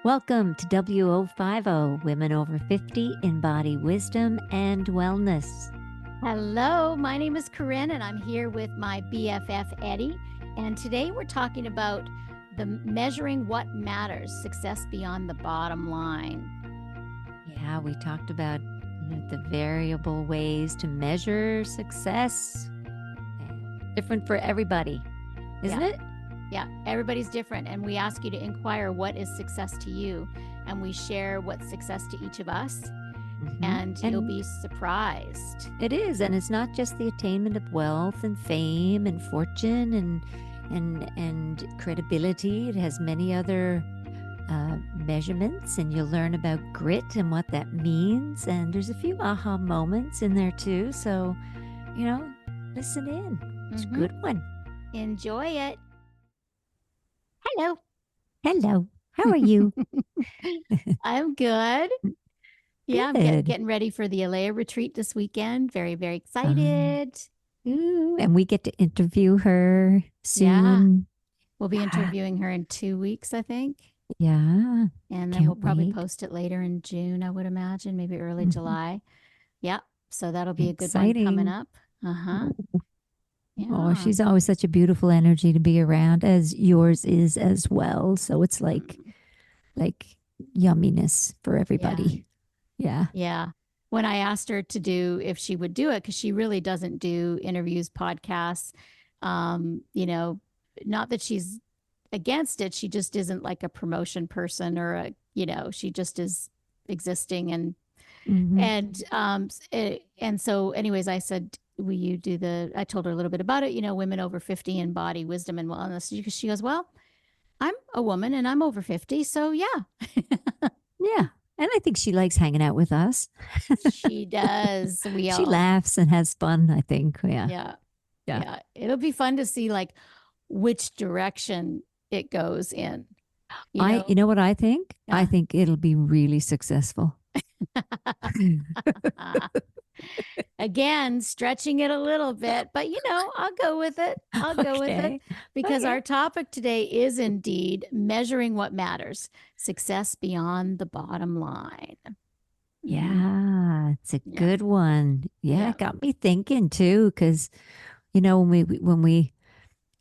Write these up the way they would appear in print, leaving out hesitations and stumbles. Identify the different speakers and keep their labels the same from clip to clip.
Speaker 1: Welcome to W050, Women Over 50 in Body Wisdom and Wellness.
Speaker 2: Hello, my name is Corrine, and I'm here with my BFF, Eddi. And today we're talking about the measuring what matters, success beyond the bottom line.
Speaker 1: Yeah, we talked about the variable ways to measure success. Different for everybody, isn't it?
Speaker 2: Yeah, everybody's different. And we ask you to inquire what is success to you. And we share what's success to each of us. And you'll be surprised.
Speaker 1: It is. And it's not just the attainment of wealth and fame and fortune and credibility. It has many other measurements, and you'll learn about grit and what that means. And there's a few aha moments in there too. So, listen in. It's a good one.
Speaker 2: Enjoy it. Hello.
Speaker 1: Hello. How are you?
Speaker 2: I'm good. Yeah,
Speaker 1: Good.
Speaker 2: I'm getting ready for the Alea retreat this weekend. Very, very excited.
Speaker 1: And we get to interview her soon.
Speaker 2: Yeah. We'll be interviewing her in 2 weeks, I think.
Speaker 1: Yeah.
Speaker 2: And then we'll probably post it later in June, I would imagine, maybe early July. Yeah. So that'll be a good one coming up. Yeah.
Speaker 1: Oh, she's always such a beautiful energy to be around, as yours is as well. So it's like yumminess for everybody. Yeah.
Speaker 2: When I asked her to do, if she would do it, because she really doesn't do interviews, podcasts, not that she's against it. She just isn't like a promotion person or she just is existing. And so anyways, I said, will you do I told her a little bit about it, women over 50 in body, wisdom, and wellness. She goes, well, I'm a woman and I'm over 50. So yeah.
Speaker 1: Yeah. And I think she likes hanging out with us.
Speaker 2: She does.
Speaker 1: She laughs and has fun, I think. Yeah.
Speaker 2: It'll be fun to see like which direction it goes in.
Speaker 1: You know what I think? Yeah. I think it'll be really successful.
Speaker 2: Again, stretching it a little bit, but I'll go with it. I'll go with it because our topic today is indeed measuring what matters, success beyond the bottom line.
Speaker 1: Yeah, it's a good one. Yeah, it got me thinking too, because when we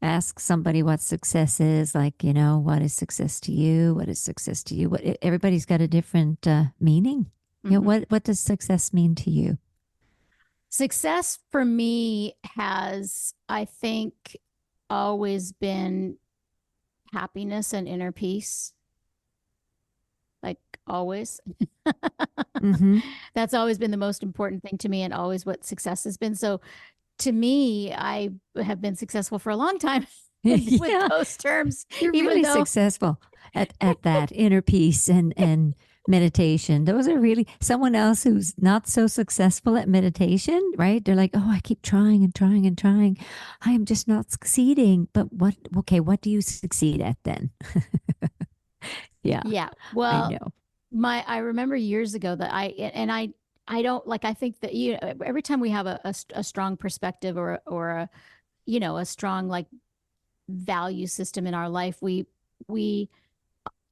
Speaker 1: ask somebody what success is, like, what is success to you? What is success to you? Everybody's got a different meaning. What does success mean to you?
Speaker 2: Success for me has, I think, always been happiness and inner peace. Like always. That's always been the most important thing to me and always what success has been. So to me, I have been successful for a long time with those terms.
Speaker 1: You're really successful at that inner peace and meditation. Those are really someone else who's not so successful at meditation, right? They're like, oh, I keep trying and trying and trying. I am just not succeeding. But what do you succeed at then?
Speaker 2: Yeah. Well, I remember years ago that I don't like, I think that, every time we have a strong perspective or a strong like value system in our life, we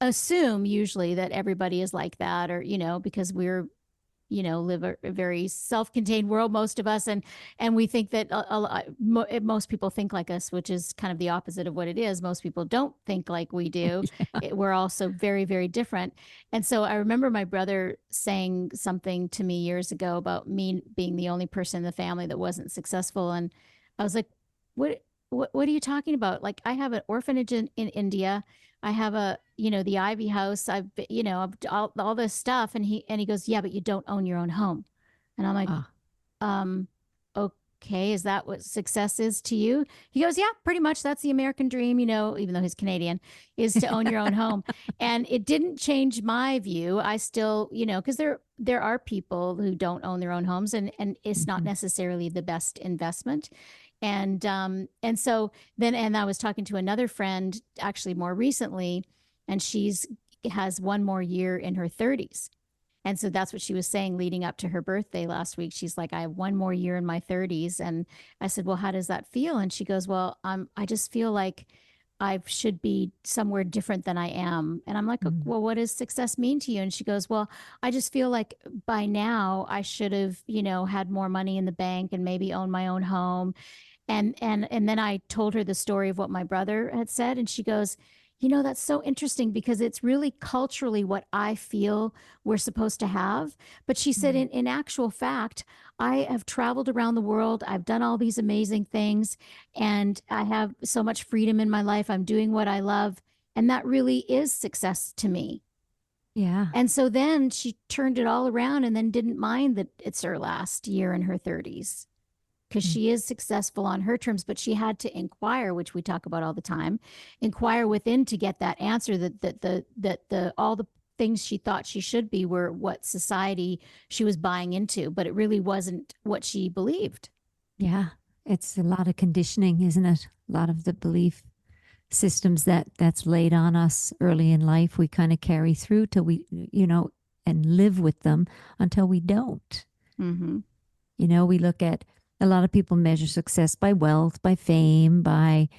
Speaker 2: assume usually that everybody is like that, or because we're live a very self-contained world, most of us, and we think that most people think like us, which is kind of the opposite of what it is. Most people don't think like we do. We're also very, very different. And so I remember my brother saying something to me years ago about me being the only person in the family that wasn't successful, and I was like, what are you talking about? Like, I have an orphanage in India. I have the Ivy House. I've all this stuff. And he goes, yeah, but you don't own your own home. And I'm like, okay, is that what success is to you? He goes, yeah, pretty much. That's the American dream, even though he's Canadian, is to own your own home. And it didn't change my view. I still, because there are people who don't own their own homes, and it's not necessarily the best investment. And so then, and I was talking to another friend actually more recently, and has one more year in her 30s. And so that's what she was saying leading up to her birthday last week. She's like, I have one more year in my 30s. And I said, well, how does that feel? And she goes, well, I just feel like I should be somewhere different than I am. And I'm like,
Speaker 1: Mm.
Speaker 2: well, what does success mean to you? And she goes, well, I just feel like by now I should have, had more money in the bank and maybe own my own home. And then I told her the story of what my brother had said, and she goes, that's so interesting because it's really culturally what I feel we're supposed to have. But she said,
Speaker 1: Mm.
Speaker 2: in actual fact, I have traveled around the world. I've done all these amazing things, and I have so much freedom in my life. I'm doing what I love. And that really is success to me.
Speaker 1: Yeah.
Speaker 2: And so then she turned it all around and then didn't mind that it's her last year in her 30s because
Speaker 1: Mm.
Speaker 2: she is successful on her terms, but she had to inquire, which we talk about all the time, inquire within to get that answer that the all the things she thought she should be were what society she was buying into, but it really wasn't what she believed.
Speaker 1: Yeah. It's a lot of conditioning, isn't it? A lot of the belief systems that's laid on us early in life, we kind of carry through till we, and live with them until we don't.
Speaker 2: Mm-hmm.
Speaker 1: We look at a lot of people measure success by wealth, by fame, by,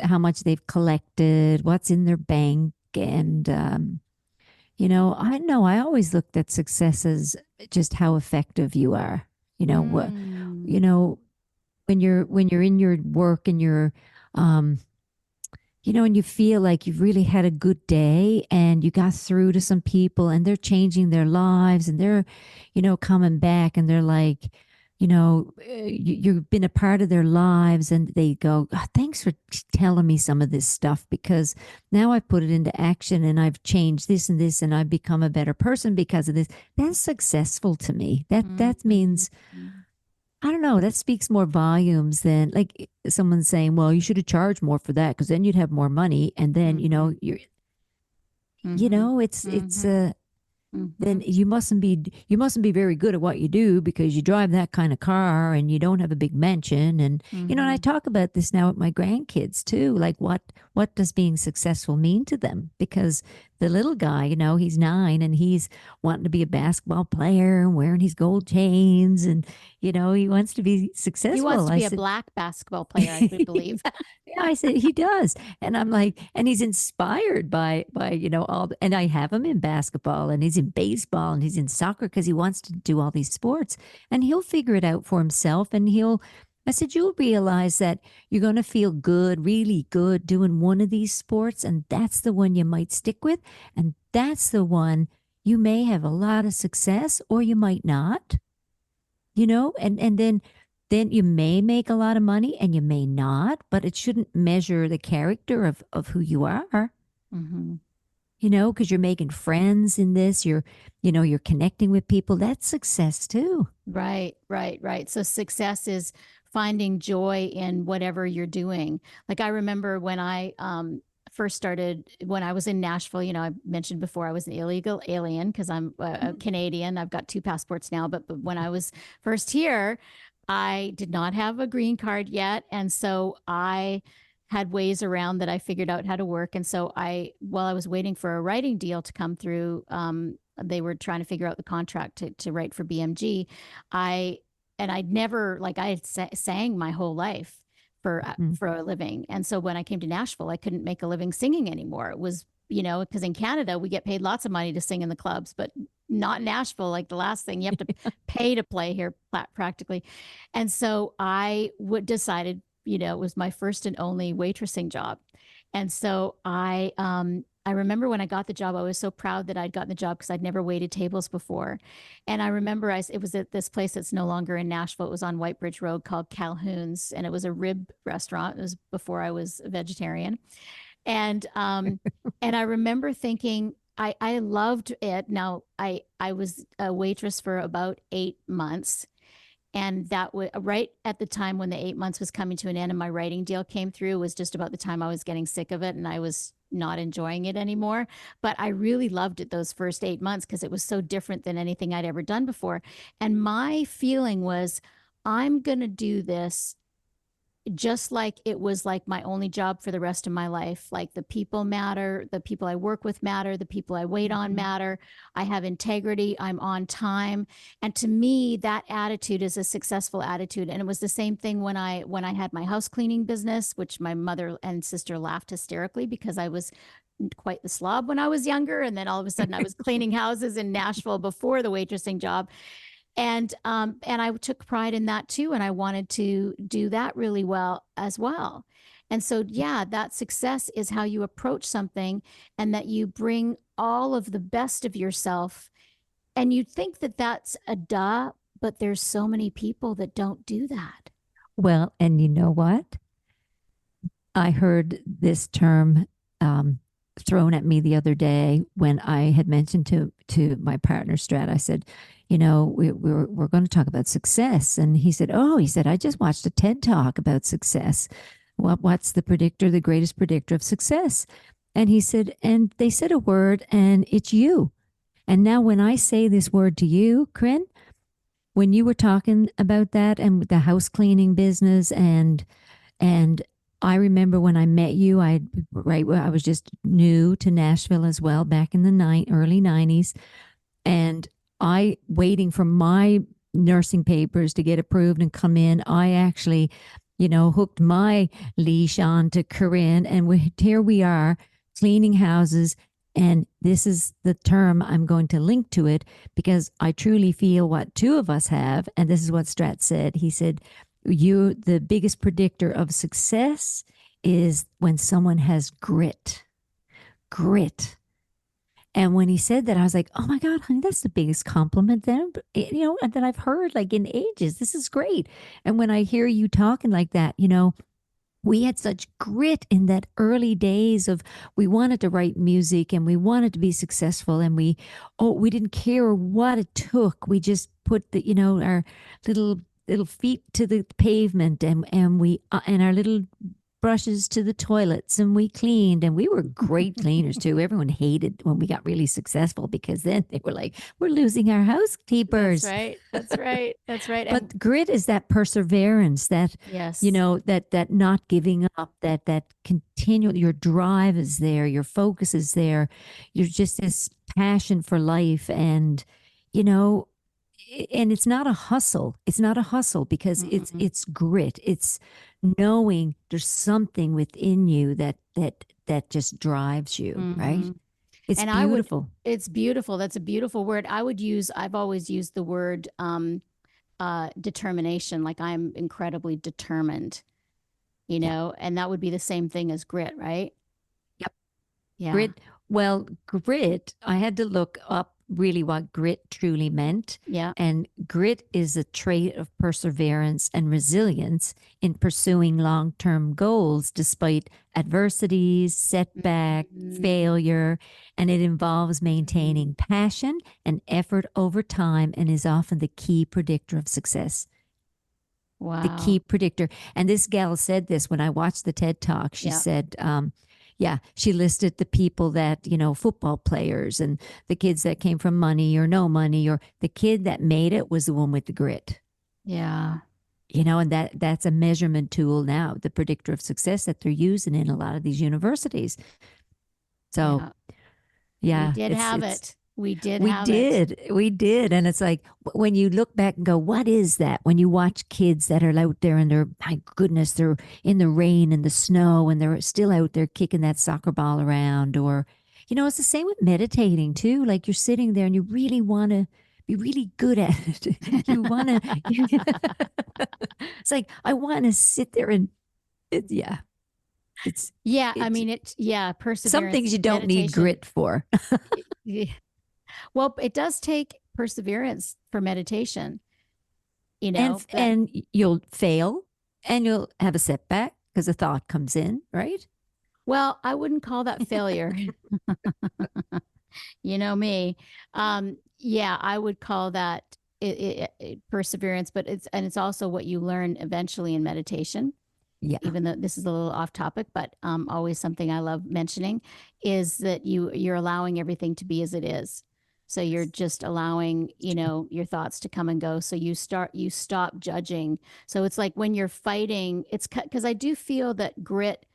Speaker 1: how much they've collected, what's in their bank. And, I know I always looked at success as just how effective you are. What,
Speaker 2: Mm.
Speaker 1: you know, when you're in your work and you're, um, and you feel like you've really had a good day and you got through to some people and they're changing their lives and they're, coming back and they're like, you've been a part of their lives and they go, "Oh, thanks for telling me some of this stuff because now I've put it into action and I've changed this and this and I've become a better person because of this." That's successful to me. That
Speaker 2: Mm-hmm.
Speaker 1: means I don't know. That speaks more volumes than like someone saying, "Well, you should have charged more for that because then you'd have more money." And then,
Speaker 2: Mm-hmm. Mm-hmm.
Speaker 1: it's
Speaker 2: Mm-hmm.
Speaker 1: then
Speaker 2: Mm-hmm.
Speaker 1: you mustn't be very good at what you do because you drive that kind of car and you don't have a big mansion. And and I
Speaker 2: Mm-hmm.
Speaker 1: talk about this now with my grandkids too, like what does being successful mean to them? Because the little guy, he's 9 and he's wanting to be a basketball player and wearing his gold chains and he wants to be
Speaker 2: He wants
Speaker 1: successful.
Speaker 2: to
Speaker 1: I
Speaker 2: be a
Speaker 1: said,
Speaker 2: black basketball player, I would believe.
Speaker 1: yeah, I said he does, and I'm like, and he's inspired by and I have him in basketball, and he's in baseball, and he's in soccer because he wants to do all these sports, and he'll figure it out for himself, and he'll. I said, you'll realize that you're going to feel good, really good, doing one of these sports, and that's the one you might stick with, and that's the one you may have a lot of success, or you might not, and then you may make a lot of money and you may not, but it shouldn't measure the character of who you are,
Speaker 2: Mm-hmm.
Speaker 1: because you're making friends in this, you're connecting with people. That's success too.
Speaker 2: Right, right, right. So success is finding joy in whatever you're doing. Like I remember when I first started when I was in Nashville, I mentioned before I was an illegal alien because I'm a Canadian. I've got 2 passports now, but when I was first here, I did not have a green card yet, and so I had ways around that I figured out how to work. And so while I was waiting for a writing deal to come through, they were trying to figure out the contract to write for BMG. I and I'd never like I had sang my whole life
Speaker 1: Mm.
Speaker 2: for a living, and so when I came to Nashville, I couldn't make a living singing anymore. It was because in Canada we get paid lots of money to sing in the clubs, but not in Nashville. Like the last thing you have to pay to play here practically, and so I would decided it was my first and only waitressing job, and so I remember when I got the job, I was so proud that I'd gotten the job because I'd never waited tables before. And I remember it was at this place that's no longer in Nashville. It was on White Bridge Road called Calhoun's, and it was a rib restaurant. It was before I was a vegetarian. And I remember thinking, I loved it. Now I was a waitress for about 8 months. And that was right at the time when the 8 months was coming to an end and my writing deal came through, was just about the time I was getting sick of it and I was not enjoying it anymore. But I really loved it those first 8 months because it was so different than anything I'd ever done before. And my feeling was, I'm going to do this just like it was like my only job for the rest of my life. Like the people matter, the people I work with matter, the people I wait on
Speaker 1: Mhm.
Speaker 2: matter. I have integrity, I'm on time. And to me, that attitude is a successful attitude. And it was the same thing when I had my house cleaning business, which my mother and sister laughed hysterically because I was quite the slob when I was younger. And then all of a sudden I was cleaning houses in Nashville before the waitressing job. And I took pride in that too, and I wanted to do that really well as well. And so, yeah, that success is how you approach something, and that you bring all of the best of yourself. And you'd think that that's a duh, but there's so many people that don't do that.
Speaker 1: Well, and you know what? I heard this term um, thrown at me the other day when I had mentioned to my partner Strat. I said, you know, we're going to talk about success, and he said, oh, he said, I just watched a TED talk about success. What's the predictor, the greatest predictor of success? And he said, and they said a word, and it's you. And now when I say this word to you, Corinne, when you were talking about that and the house cleaning business and I remember when I met you, I was just new to Nashville as well back in the early 90s. And I waiting for my nursing papers to get approved and come in. I actually, hooked my leash on to Corinne, and here we are cleaning houses. And this is the term I'm going to link to it because I truly feel what two of us have. And this is what Strat said. He said, the biggest predictor of success is when someone has grit. And when he said that, I was like, oh my God, honey, that's the biggest compliment then, that I've heard like in ages. This is great. And when I hear you talking like that, we had such grit in that early days of we wanted to write music and we wanted to be successful and we didn't care what it took. We just put our little feet to the pavement and we and our little brushes to the toilets and we cleaned and we were great cleaners too. Everyone hated when we got really successful because then they were like, we're losing our
Speaker 2: That's
Speaker 1: housekeepers.
Speaker 2: right. That's right. That's right. And
Speaker 1: But grit is that perseverance, that
Speaker 2: yes.
Speaker 1: that not giving up, that continual. Your drive is there, your focus is there. You're just this passion for life, and you know, and it's not a hustle. It's not a hustle because
Speaker 2: Mm-mm.
Speaker 1: it's grit. It's knowing there's something within you that just drives you, right?
Speaker 2: Mm-hmm.
Speaker 1: It's
Speaker 2: And I would,
Speaker 1: beautiful.
Speaker 2: it's beautiful. That's a beautiful word. I've always used the word determination. Like I'm incredibly determined,
Speaker 1: Yeah.
Speaker 2: and that would be the same thing as grit, right?
Speaker 1: Yep.
Speaker 2: Yeah.
Speaker 1: Grit, well, grit, I had to look up really what grit truly meant.
Speaker 2: Yeah.
Speaker 1: And grit is a trait of perseverance and resilience in pursuing long term goals despite adversities, setback,
Speaker 2: Mm-hmm.
Speaker 1: failure. And it involves maintaining passion and effort over time and is often the key predictor of success. The key
Speaker 2: Wow.
Speaker 1: predictor. And this gal said this when I watched the TED talk. She
Speaker 2: Yeah.
Speaker 1: said, yeah, she listed the people that, football players and the kids that came from money or no money, or the kid that made it was the one with the grit.
Speaker 2: Yeah.
Speaker 1: And that's a measurement tool now, the predictor of success that they're using in a lot of these universities. So
Speaker 2: Yeah. We
Speaker 1: yeah,
Speaker 2: did
Speaker 1: it's
Speaker 2: have
Speaker 1: it's
Speaker 2: it. We did
Speaker 1: we
Speaker 2: have it.
Speaker 1: did. We did. And it's like when you look back and go, what is that? When you watch kids that are out there and my goodness, they're in the rain and the snow and they're still out there kicking that soccer ball around. Or, it's the same with meditating too. Like you're sitting there and you really want to be really good at it. You want to, it's like, I want to sit there and, yeah, it's,
Speaker 2: Yeah. I
Speaker 1: it's
Speaker 2: mean,
Speaker 1: some
Speaker 2: perseverance,
Speaker 1: things you don't need
Speaker 2: meditation.
Speaker 1: grit for.
Speaker 2: Yeah. Well, it does take perseverance for meditation,
Speaker 1: and
Speaker 2: that,
Speaker 1: and you'll fail and you'll have a setback because a thought comes in, right?
Speaker 2: well, I wouldn't call that failure. You know me. Yeah, I would call that perseverance, but it's also what you learn eventually in meditation.
Speaker 1: Yeah.
Speaker 2: Even though this is a little off topic, but always something I love mentioning is that you're allowing everything to be as it is. So you're just allowing, your thoughts to come and go. So you stop judging. So it's like when you're fighting, it's because I do feel that grit,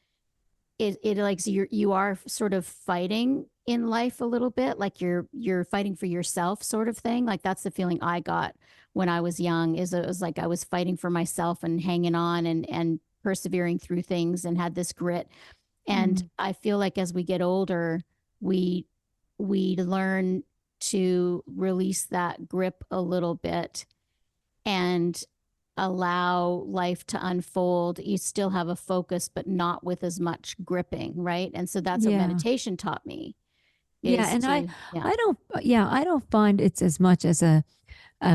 Speaker 2: it like so you are sort of fighting in life a little bit, like you're fighting for yourself, sort of thing. Like that's the feeling I got when I was young, is it was like I was fighting for myself and hanging on and persevering through things and had this grit. And
Speaker 1: Mm.
Speaker 2: I feel like as we get older, we we learn to release that grip a little bit and allow life to unfold. You still have a focus, but not with as much gripping, right? And so that's what
Speaker 1: Yeah.
Speaker 2: meditation taught me,
Speaker 1: Yeah.
Speaker 2: is
Speaker 1: And
Speaker 2: to, yeah.
Speaker 1: I don't find it's as much as a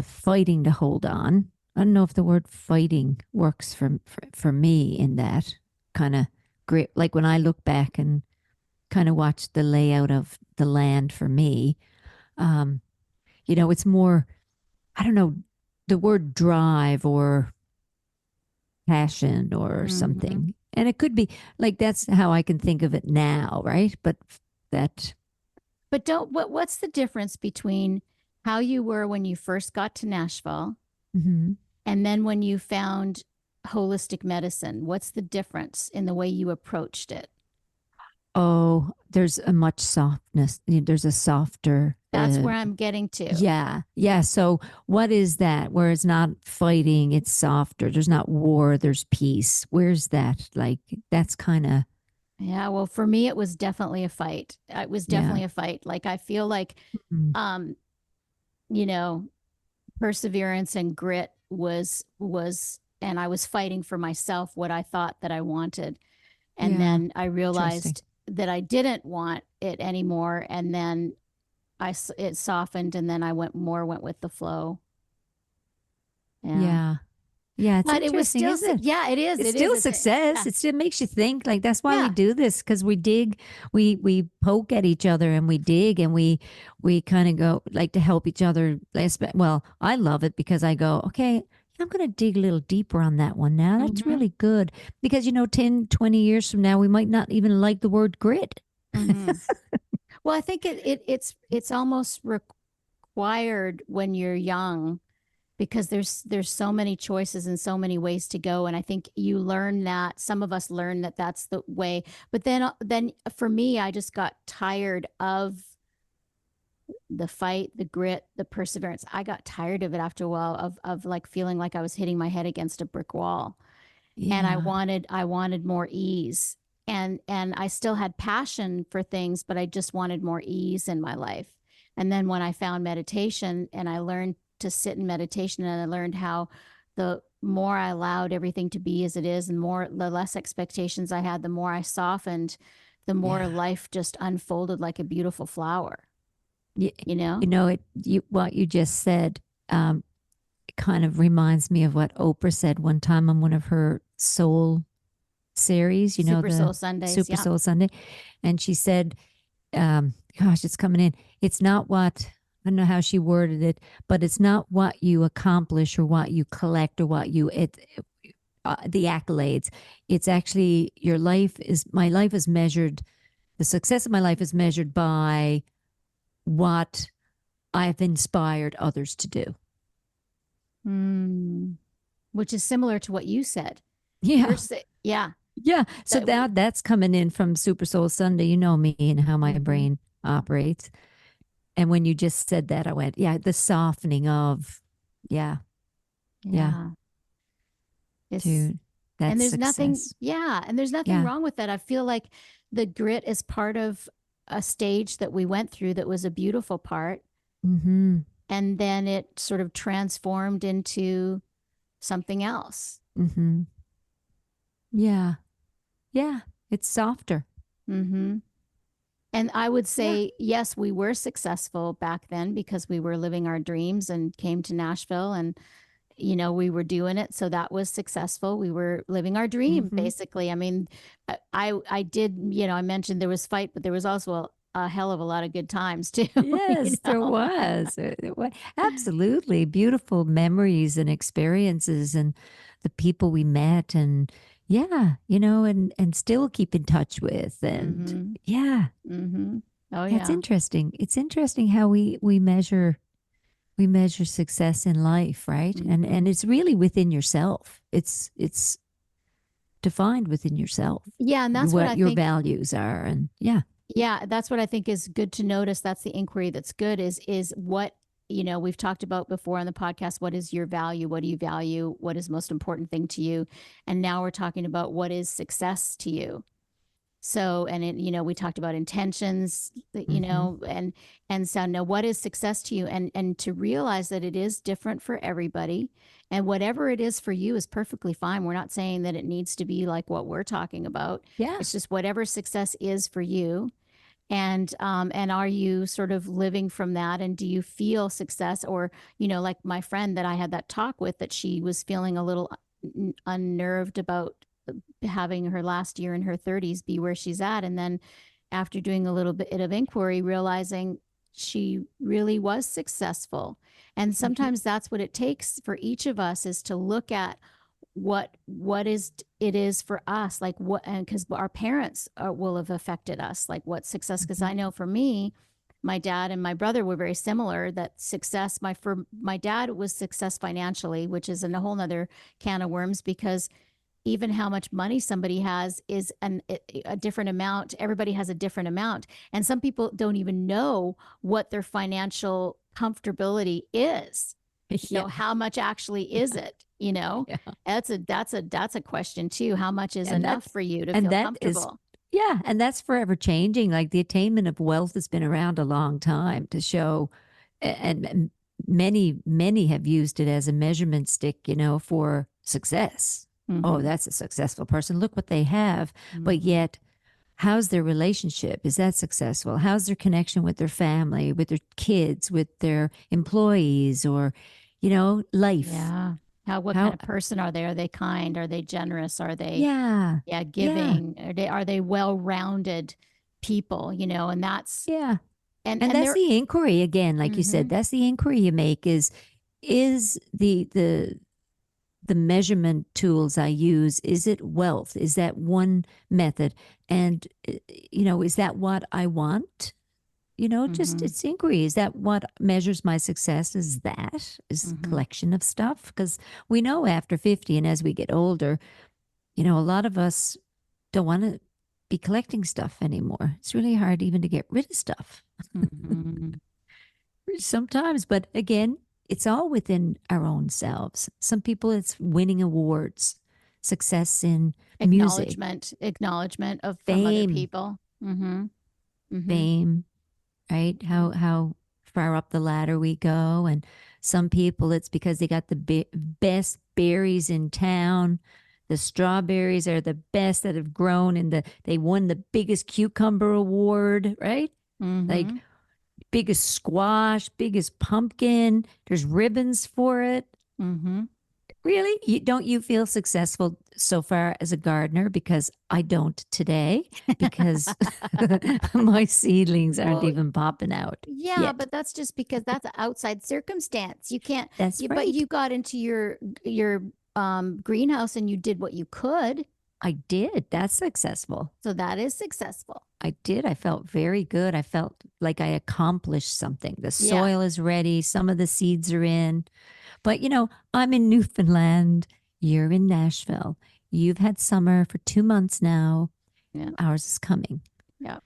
Speaker 1: fighting to hold on. I don't know if the word fighting works for me in that kind of grip. Like when I look back and kind of watch the layout of the land for me, um, it's more, I don't know, the word drive or passion or
Speaker 2: Mm-hmm.
Speaker 1: something. And it could be like that's how I can think of it now, right? But that,
Speaker 2: But what's the difference between how you were when you first got to Nashville
Speaker 1: mhm.
Speaker 2: and then when you found holistic medicine? What's the difference in the way you approached it?
Speaker 1: Oh, there's a much softness. There's a softer,
Speaker 2: That's where I'm getting to.
Speaker 1: yeah, yeah. So what is that? Where it's not fighting, it's softer. There's not war, there's peace. Where's that? Like that's kind of,
Speaker 2: Yeah, well, for me, it was definitely a fight. It was
Speaker 1: yeah.
Speaker 2: definitely a fight. Like I feel like,
Speaker 1: Mm,
Speaker 2: um, you know, perseverance and grit and I was fighting for myself what I thought that I wanted. And
Speaker 1: yeah.
Speaker 2: then I
Speaker 1: Interesting.
Speaker 2: realized that I didn't want it anymore. And then it softened, and then I went with the flow. Yeah.
Speaker 1: Yeah. Yeah, it's
Speaker 2: But it was
Speaker 1: interesting,
Speaker 2: still,
Speaker 1: isn't it?
Speaker 2: yeah, it is.
Speaker 1: It's
Speaker 2: It is.
Speaker 1: still
Speaker 2: It's,
Speaker 1: success.
Speaker 2: yeah.
Speaker 1: It still makes you think. Like that's why we
Speaker 2: Yeah.
Speaker 1: do this because we dig, we poke at each other and we dig and we kind of go like to help each other. Well, I love it because I go, okay, I'm going to dig a little deeper on that one now. That's
Speaker 2: Mm-hmm.
Speaker 1: really good because 10, 20 years from now we might not even like the word grit.
Speaker 2: Mm-hmm. Well, I think it's almost required when you're young, because there's so many choices and so many ways to go, and I think you learn that, some of us learn that that's the way. But then for me, I just got tired of the fight, the grit, the perseverance. I got tired of it after a while, of like feeling like I was hitting my head against a brick wall, and
Speaker 1: Yeah.
Speaker 2: I wanted more ease. And I still had passion for things, but I just wanted more ease in my life. And then when I found meditation and I learned to sit in meditation, and I learned how the more I allowed everything to be as it is, and the less expectations I had, the more I softened, the more
Speaker 1: Yeah.
Speaker 2: life just unfolded like a beautiful flower,
Speaker 1: You,
Speaker 2: you know?
Speaker 1: you know it. What you just said. It kind of reminds me of what Oprah said one time on one of her soul series,
Speaker 2: Super
Speaker 1: the
Speaker 2: Soul Sundays.
Speaker 1: Super
Speaker 2: Yeah.
Speaker 1: Soul Sunday. And she said, gosh, it's coming in. It's not what, I don't know how she worded it, but it's not what you accomplish or what you collect or the accolades. It's actually my life is measured, the success of my life is measured by what I've inspired others to do.
Speaker 2: Mm. Which is similar to what you said.
Speaker 1: Yeah.
Speaker 2: Yeah.
Speaker 1: Yeah. So
Speaker 2: That
Speaker 1: that's coming in from Super Soul Sunday. You know me and how my
Speaker 2: mm-hmm.
Speaker 1: brain operates. And when you just said that, I went, yeah, the softening of, yeah, yeah,
Speaker 2: Yeah. It's
Speaker 1: dude, that's
Speaker 2: and there's nothing,
Speaker 1: success.
Speaker 2: yeah, and there's nothing
Speaker 1: Yeah.
Speaker 2: wrong with that. I feel like the grit is part of a stage that we went through that was a beautiful part,
Speaker 1: Mm-hmm.
Speaker 2: and then it sort of transformed into something else.
Speaker 1: Mm-hmm. Yeah. Yeah. It's softer.
Speaker 2: Mm-hmm. And I would
Speaker 1: Yeah.
Speaker 2: say, yes, we were successful back then because we were living our dreams and came to Nashville, and we were doing it, so that was successful. We were living our dream,
Speaker 1: Mm-hmm.
Speaker 2: basically. I mean, I did, I mentioned there was fight, but there was also a hell of a lot of good times too. you
Speaker 1: Yes, there
Speaker 2: know
Speaker 1: was. Absolutely beautiful memories and experiences and the people we met and yeah, and still keep in touch with and
Speaker 2: mm-hmm.
Speaker 1: yeah,
Speaker 2: Mm-hmm. Oh
Speaker 1: That's
Speaker 2: yeah.
Speaker 1: interesting. It's interesting how we measure success in life, right? And
Speaker 2: Hmm.
Speaker 1: it's really within yourself. It's defined within yourself
Speaker 2: Yeah, and that's what
Speaker 1: what
Speaker 2: I
Speaker 1: your
Speaker 2: think.
Speaker 1: values are. And yeah.
Speaker 2: Yeah, that's what I think is good to notice. That's the inquiry that's good is what, we've talked about before on the podcast. What is your value? What do you value? What is most important thing to you? And now we're talking about what is success to you. So, and we talked about intentions,
Speaker 1: Mm-hmm.
Speaker 2: and so now what is success to you? And to realize that it is different for everybody, and whatever it is for you is perfectly fine. We're not saying that it needs to be like what we're talking about.
Speaker 1: Yeah.
Speaker 2: It's just whatever success is for you. And are you sort of living from that, and do you feel success? Or like my friend that I had that talk with, that she was feeling a little unnerved about having her last year in her 30s be where she's at, and then after doing a little bit of inquiry, realizing she really was successful. And
Speaker 1: Mm-hmm.
Speaker 2: sometimes that's what it takes for each of us, is to look at what is it is for us, like what, and because our parents will have affected us, like what success. Because
Speaker 1: Mm-hmm.
Speaker 2: I know for me, my dad and my brother were very similar. That success, for my dad, was success financially, which is a whole nother can of worms, because even how much money somebody has is a different amount. Everybody has a different amount. And some people don't even know what their financial comfortability is.
Speaker 1: Yeah.
Speaker 2: How much actually is it?
Speaker 1: Yeah.
Speaker 2: That's a question too. How much is
Speaker 1: And
Speaker 2: enough
Speaker 1: that's
Speaker 2: for you to
Speaker 1: and
Speaker 2: feel
Speaker 1: that is
Speaker 2: comfortable?
Speaker 1: yeah, and that's forever changing. Like the attainment of wealth has been around a long time to show, and many have used it as a measurement stick, for success. Oh,
Speaker 2: Mm-hmm.
Speaker 1: that's a successful person. Look what they have. But
Speaker 2: Mm-hmm.
Speaker 1: yet, how's their relationship? Is that successful? How's their connection with their family, with their kids, with their employees, or, life?
Speaker 2: Yeah. What kind
Speaker 1: How,
Speaker 2: of person are they? Are they kind? Are they generous? Are they,
Speaker 1: yeah,
Speaker 2: yeah,
Speaker 1: yeah,
Speaker 2: giving? Are they well-rounded people? And that's,
Speaker 1: yeah. And
Speaker 2: and
Speaker 1: that's
Speaker 2: they're,
Speaker 1: the inquiry again, like you
Speaker 2: mm-hmm,
Speaker 1: said, that's the inquiry you make is the measurement tools I use, is it wealth? Is that one method? And is that what I want? Just
Speaker 2: mm-hmm,
Speaker 1: it's inquiry. Is that what measures my success? Is
Speaker 2: mm-hmm,
Speaker 1: collection of stuff? Because we know after 50 and as we get older, a lot of us don't want to be collecting stuff anymore. It's really hard even to get rid of stuff
Speaker 2: mm-hmm.
Speaker 1: sometimes. But again, it's all within our own selves. Some people, it's winning awards, success in music,
Speaker 2: Acknowledgement of from other
Speaker 1: fame,
Speaker 2: people. Mm-hmm. Mm-hmm.
Speaker 1: fame, right?
Speaker 2: Mm-hmm.
Speaker 1: How far up the ladder we go. And some people, it's because they got the best berries in town. The strawberries are the best that have grown, and they won the biggest cucumber award, right? Like
Speaker 2: Mm-hmm.
Speaker 1: biggest squash, biggest pumpkin. There's ribbons for it.
Speaker 2: Mm-hmm.
Speaker 1: Really? Don't you feel successful so far as a gardener? Because I don't today, because my seedlings aren't
Speaker 2: Well,
Speaker 1: even popping out
Speaker 2: yeah,
Speaker 1: yet.
Speaker 2: but that's just because that's an outside circumstance. You can't,
Speaker 1: That's
Speaker 2: but
Speaker 1: right.
Speaker 2: you got into your greenhouse and you did what you could.
Speaker 1: I did. That's successful.
Speaker 2: So that is successful.
Speaker 1: I did. I felt very good. I felt like I accomplished something. The
Speaker 2: Yeah.
Speaker 1: soil is ready. Some of the seeds are in. But, I'm in Newfoundland. You're in Nashville. You've had summer for 2 months now.
Speaker 2: Yeah.
Speaker 1: Ours is coming.
Speaker 2: Yeah.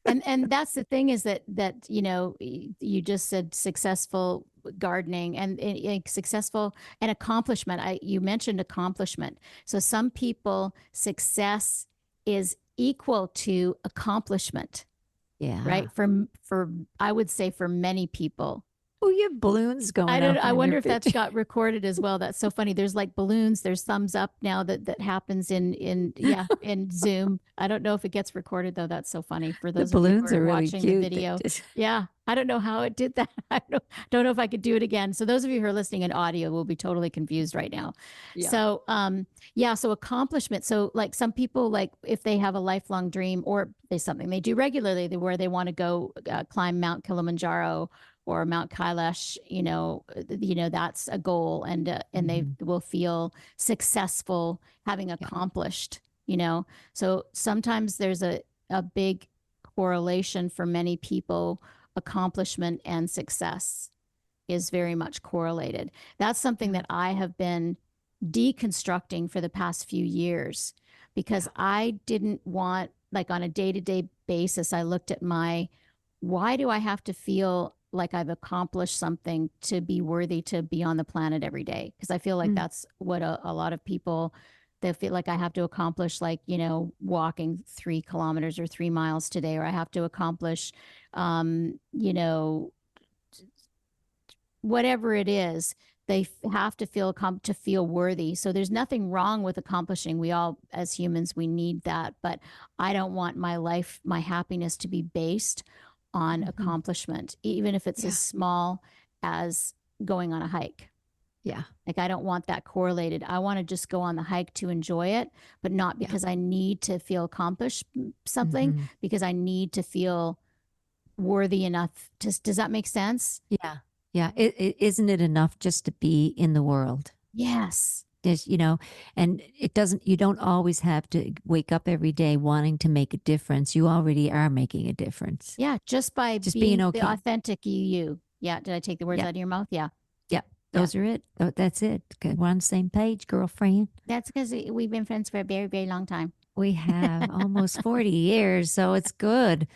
Speaker 2: And that's the thing, is that you just said successful gardening, and successful and accomplishment. You mentioned accomplishment. So some people, success is equal to accomplishment,
Speaker 1: Yeah.
Speaker 2: right? For I would say for many people.
Speaker 1: Oh, you have balloons
Speaker 2: I
Speaker 1: going
Speaker 2: don't.
Speaker 1: up
Speaker 2: I
Speaker 1: on your
Speaker 2: wonder if that's
Speaker 1: picture.
Speaker 2: got recorded as well. That's so funny. There's like balloons. There's thumbs up now that happens in yeah, in Zoom. I don't know if it gets recorded though. That's so funny for
Speaker 1: The
Speaker 2: those of you who
Speaker 1: balloons
Speaker 2: are
Speaker 1: are really
Speaker 2: watching the
Speaker 1: cute. They
Speaker 2: video.
Speaker 1: just,
Speaker 2: Yeah, I don't know how it did that. I don't know if I could do it again. So those of you who are listening in audio will be totally confused right now.
Speaker 1: yeah.
Speaker 2: So yeah. So accomplishment. So like some people, like if they have a lifelong dream, or they something they do regularly, where they want to go climb Mount Kilimanjaro or Mount Kailash, that's a goal, and they
Speaker 1: Mhm.
Speaker 2: will feel successful having
Speaker 1: Yeah.
Speaker 2: accomplished. So sometimes there's a big correlation for many people. Accomplishment and success is very much correlated. That's something
Speaker 1: Yeah.
Speaker 2: that I have been deconstructing for the past few years, because
Speaker 1: Yeah.
Speaker 2: I didn't want, like, on a day-to-day basis, I looked at why do I have to feel like I've accomplished something to be worthy to be on the planet every day? Because I feel like
Speaker 1: Mm.
Speaker 2: that's what a lot of people, they feel like I have to accomplish, like, walking 3 kilometers or 3 miles today, or I have to accomplish, you know, whatever it is. They have to feel worthy. So there's nothing wrong with accomplishing. We all, as humans, we need that. But I don't want my life, my happiness, to be based on
Speaker 1: Mm-hmm.
Speaker 2: accomplishment, even if it's as
Speaker 1: Yeah.
Speaker 2: small as going on a hike.
Speaker 1: Yeah.
Speaker 2: Like, I don't want that correlated. I want to just go on the hike to enjoy it, but not
Speaker 1: Yeah.
Speaker 2: because I need to feel accomplished something,
Speaker 1: Mm-hmm.
Speaker 2: because I need to feel worthy enough. Does that make sense?
Speaker 1: Yeah. Yeah. Isn't it enough just to be in the world?
Speaker 2: Yes.
Speaker 1: There's, and you don't always have to wake up every day wanting to make a difference. You already are making a difference.
Speaker 2: Yeah, just by
Speaker 1: Just being
Speaker 2: being the
Speaker 1: okay.
Speaker 2: authentic you. Yeah, did I take the words
Speaker 1: Yep.
Speaker 2: out of your mouth? Yeah.
Speaker 1: Yep.
Speaker 2: Yeah.
Speaker 1: Those are it. That's it. Okay, we're on the same page, girlfriend.
Speaker 2: That's because we've been friends for a very, very long time.
Speaker 1: We have almost 40 years, so it's good.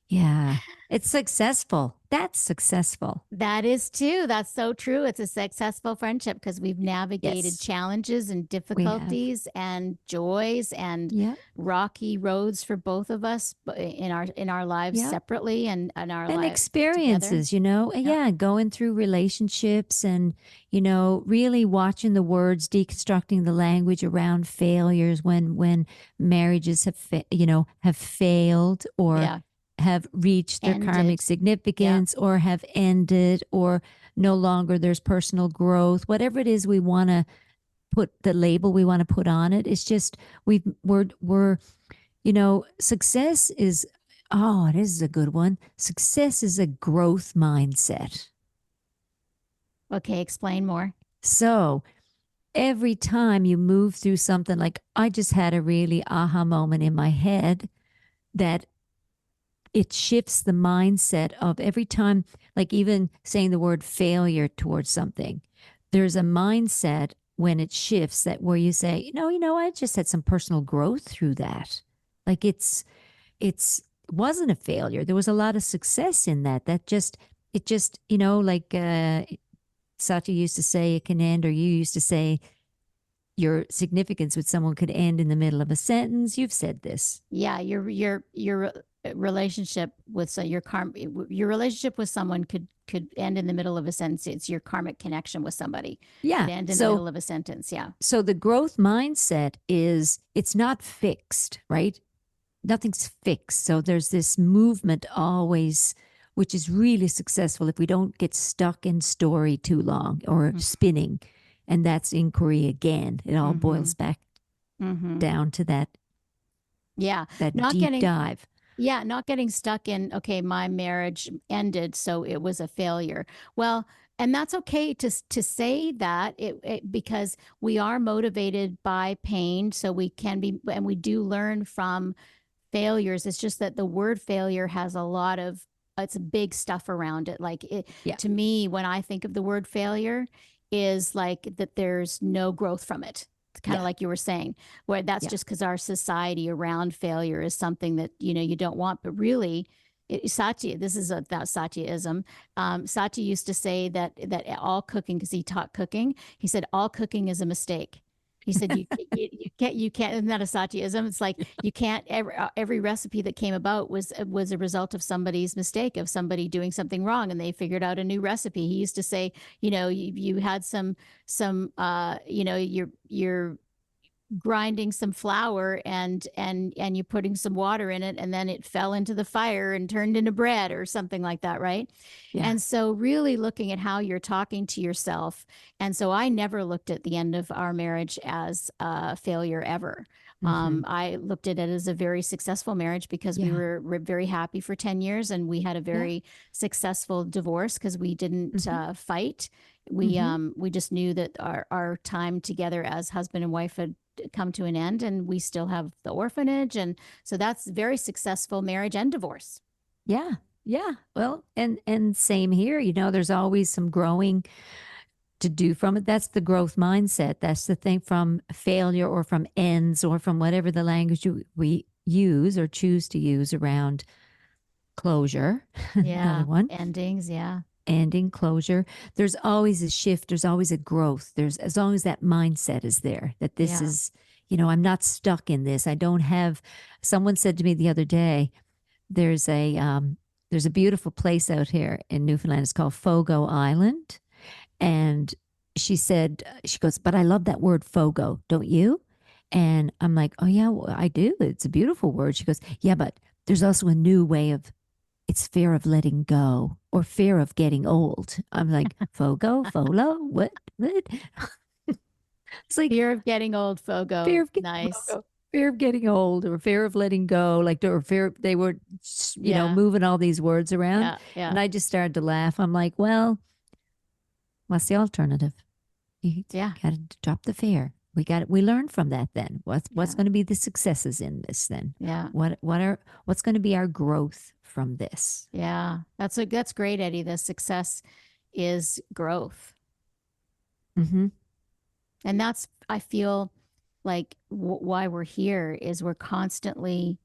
Speaker 1: Yeah. It's successful. That's successful.
Speaker 2: That is too. That's so true. It's a successful friendship because we've navigated
Speaker 1: Yes,
Speaker 2: challenges and
Speaker 1: we have.
Speaker 2: difficulties and joys and
Speaker 1: Yep.
Speaker 2: rocky roads for both of us, in our lives
Speaker 1: Yep.
Speaker 2: separately and our
Speaker 1: And
Speaker 2: lives together.
Speaker 1: experiences,
Speaker 2: Yeah.
Speaker 1: yeah, going through relationships and, really watching the words, deconstructing the language around failures when marriages have failed or
Speaker 2: Yeah.
Speaker 1: have reached their karmic
Speaker 2: Ended. Yeah.
Speaker 1: significance or have ended or no longer there's personal growth, whatever it is we want to put the label we want to put on it. It's just we're success is, oh, this is a good one. Success is a growth mindset.
Speaker 2: Okay. Explain more.
Speaker 1: So every time you move through something, like I just had a really aha moment in my head that it shifts the mindset of every time, like even saying the word failure towards something, there's a mindset when it shifts that where you say, I just had some personal growth through that. Like it's wasn't a failure. There was a lot of success in that. It just, like Sachi used to say, it can end, or you used to say your significance with someone could end in the middle of a sentence. You've said this.
Speaker 2: Yeah, your relationship with your relationship with someone could end in the middle of a sentence. It's your karmic connection with somebody
Speaker 1: Yeah.
Speaker 2: could end in the
Speaker 1: So
Speaker 2: middle of a sentence. Yeah.
Speaker 1: so the growth mindset is it's not fixed, right? Nothing's fixed. So there's this movement always, which is really successful if we don't get stuck in story too long or spinning. And that's inquiry again. It all boils back down to that
Speaker 2: Yeah.
Speaker 1: that
Speaker 2: Not
Speaker 1: deep
Speaker 2: getting
Speaker 1: dive.
Speaker 2: Yeah, not getting stuck in, okay, my marriage ended, so it was a failure. Well, and that's okay to say that because we are motivated by pain, so we can be, and we do learn from failures. It's just that the word failure has a lot of, it's big stuff around it. Like,
Speaker 1: Yeah.
Speaker 2: to me, when I think of the word failure, is like that there's no growth from it. It's kind of
Speaker 1: Yeah.
Speaker 2: like you were saying, where that's
Speaker 1: Yeah.
Speaker 2: just because our society around failure is something that you don't want. But really, Satya, this is about Satyaism. Satya used to say that all cooking, because he taught cooking, he said all cooking is a mistake. He said you can't. Isn't that a Satyaism? It's like you can't. Every recipe that came about was a result of somebody's mistake, of somebody doing something wrong, and they figured out a new recipe. He used to say, you had some you're grinding some flour and you're putting some water in it, and then it fell into the fire and turned into bread or something like that, right?
Speaker 1: Yeah.
Speaker 2: And so really looking at how you're talking to yourself. And so I never looked at the end of our marriage as a failure ever. I looked at it as a very successful marriage because we
Speaker 1: Yeah.
Speaker 2: were very happy for 10 years, and we had a
Speaker 1: Yeah.
Speaker 2: very successful divorce because we didn't fight. We just knew that our time together as husband and wife come to an end, and we still have the orphanage. And so that's very successful marriage and divorce.
Speaker 1: Yeah. Yeah. Well, and same here, there's always some growing to do from it. That's the growth mindset. That's the thing, from failure or from ends or from whatever the language we use or choose to use around closure. Another
Speaker 2: Yeah.
Speaker 1: one.
Speaker 2: Endings. Yeah.
Speaker 1: Ending, closure. There's always a shift. There's always a growth. There's, as long as that mindset is there, that this
Speaker 2: Yeah.
Speaker 1: is, I'm not stuck in this. I don't have, someone said to me the other day, there's a beautiful place out here in Newfoundland. It's called Fogo Island. And she goes, but I love that word Fogo, don't you? And I'm like, oh yeah, well, I do. It's a beautiful word. She goes, yeah, but there's also a new way of, it's fear of letting go or fear of getting old. I'm like, Fogo, Folo, what? It's like
Speaker 2: Fear of getting old,
Speaker 1: fear
Speaker 2: Fogo.
Speaker 1: of getting
Speaker 2: Nice.
Speaker 1: old, fear of getting old, or fear of letting go, or fear they were,
Speaker 2: Yeah.
Speaker 1: moving all these words around.
Speaker 2: Yeah. Yeah.
Speaker 1: And I just started to laugh. I'm like, well, what's the alternative? You
Speaker 2: Yeah.
Speaker 1: got to drop the fear. We learn from that then. What's
Speaker 2: Yeah.
Speaker 1: going to be the successes in this then?
Speaker 2: Yeah.
Speaker 1: What's going to be our growth from this?
Speaker 2: Yeah. That's great, Eddie. The success is growth.
Speaker 1: Mm-hmm.
Speaker 2: And that's, I feel like why we're here is we're constantly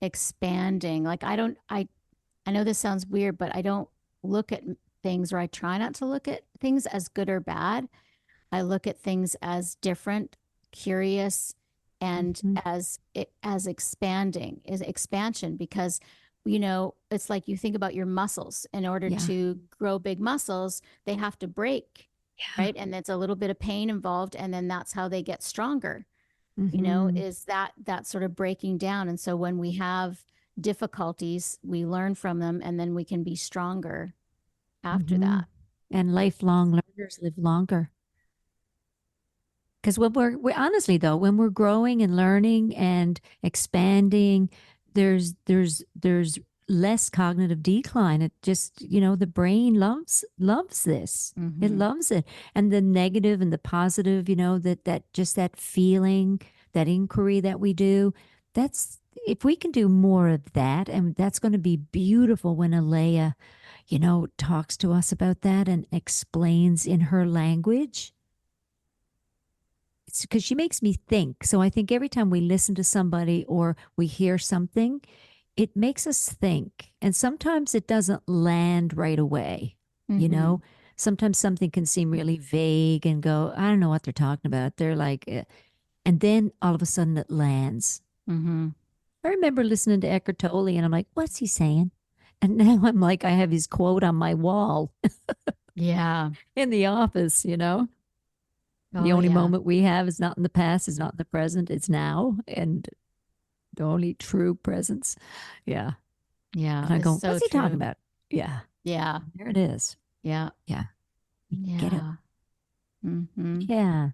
Speaker 2: expanding. Like I know this sounds weird, but I don't look at things, or I try not to look at things as good or bad. I look at things as different, curious, and
Speaker 1: Mm-hmm.
Speaker 2: as expanding, is expansion, because it's like you think about your muscles. In order
Speaker 1: Yeah.
Speaker 2: to grow big muscles, they have to break,
Speaker 1: Yeah.
Speaker 2: right? And it's a little bit of pain involved, and then that's how they get stronger.
Speaker 1: Mm-hmm.
Speaker 2: Is that sort of breaking down. And so when we have difficulties, we learn from them, and then we can be stronger after
Speaker 1: Mm-hmm.
Speaker 2: that.
Speaker 1: And lifelong learners live longer. Because when we're honestly though, when we're growing and learning and expanding, there's less cognitive decline. It just, the brain loves this. It
Speaker 2: Mm-hmm.
Speaker 1: loves it. And the negative and the positive, that just that feeling, that inquiry that we do, that's, if we can do more of that, and that's going to be beautiful when Alea, talks to us about that and explains in her language, because she makes me think. So I think every time we listen to somebody or we hear something, it makes us think. And sometimes it doesn't land right away. You
Speaker 2: Mm-hmm.
Speaker 1: know, sometimes something can seem really vague and go, I don't know what they're talking about. They're like, and then all of a sudden it lands.
Speaker 2: Mm-hmm.
Speaker 1: I remember listening to Eckhart Tolle and I'm like, what's he saying? And now I'm like, I have his quote on my wall
Speaker 2: Yeah.
Speaker 1: in the office. The
Speaker 2: Oh
Speaker 1: only
Speaker 2: yeah.
Speaker 1: moment we have is not in the past, is not in the present, it's now. And the only true presence. Yeah.
Speaker 2: Yeah.
Speaker 1: And I
Speaker 2: It's
Speaker 1: go,
Speaker 2: so
Speaker 1: what's he talking
Speaker 2: true.
Speaker 1: about? Yeah.
Speaker 2: Yeah.
Speaker 1: There it is.
Speaker 2: Yeah.
Speaker 1: Yeah. Get it.
Speaker 2: Yeah. Mm-hmm.
Speaker 1: Yeah.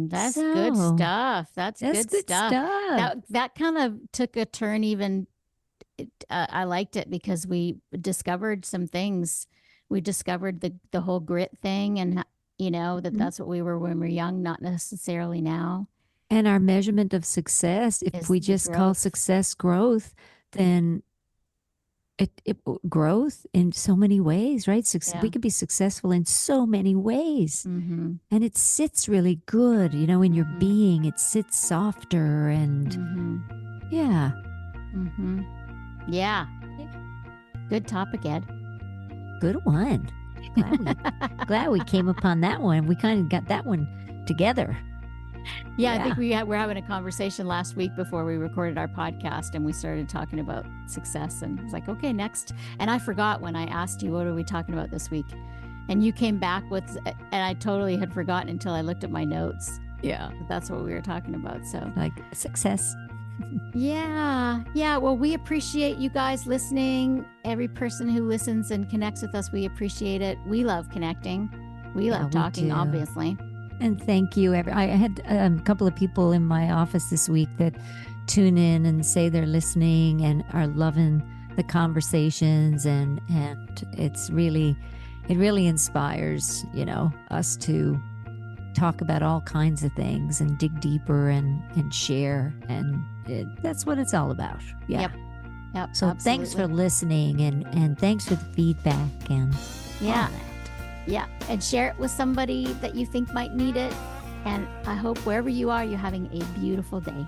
Speaker 2: That's good
Speaker 1: So
Speaker 2: stuff. That's
Speaker 1: that's
Speaker 2: good
Speaker 1: good
Speaker 2: stuff.
Speaker 1: stuff.
Speaker 2: That kind of took a turn. Even I liked it because we discovered some things. We discovered the whole grit thing, and
Speaker 1: Mhm.
Speaker 2: that's what we were when we were young, not necessarily now.
Speaker 1: And our measurement of success, if
Speaker 2: Is
Speaker 1: we
Speaker 2: the
Speaker 1: just call
Speaker 2: growth?
Speaker 1: success growth, then it growth in so many ways, right? We
Speaker 2: Yeah.
Speaker 1: can be successful in so many ways.
Speaker 2: Mm-hmm.
Speaker 1: And it sits really good, in your
Speaker 2: Mm-hmm.
Speaker 1: being. It sits softer and
Speaker 2: Mm-hmm.
Speaker 1: yeah.
Speaker 2: Mm-hmm. Yeah.
Speaker 1: Yeah.
Speaker 2: Good topic, Ed.
Speaker 1: Good one. Glad we came upon that one. We kind of got that one together.
Speaker 2: Yeah, I
Speaker 1: Yeah.
Speaker 2: think we're having a conversation last week before we recorded our podcast, and we started talking about success. And it's like, okay, next. And I forgot when I asked you, what are we talking about this week? And you came back with, and I totally had forgotten until I looked at my notes.
Speaker 1: Yeah.
Speaker 2: That's what we were talking about. So,
Speaker 1: Like success.
Speaker 2: yeah. Yeah. Well, we appreciate you guys listening. Every person who listens and connects with us, we appreciate it. We love connecting. We
Speaker 1: Yeah,
Speaker 2: love
Speaker 1: we
Speaker 2: talking,
Speaker 1: do.
Speaker 2: obviously.
Speaker 1: And thank you. I had a couple of people in my office this week that tune in and say they're listening and are loving the conversations, and it really inspires, us to talk about all kinds of things and dig deeper and share. And that's what it's all about. Yeah.
Speaker 2: Yep.
Speaker 1: So
Speaker 2: absolutely.
Speaker 1: thanks for listening and thanks for the feedback and
Speaker 2: Yeah.
Speaker 1: all that.
Speaker 2: Yeah. And share it with somebody that you think might need it. And I hope wherever you are, you're having a beautiful day.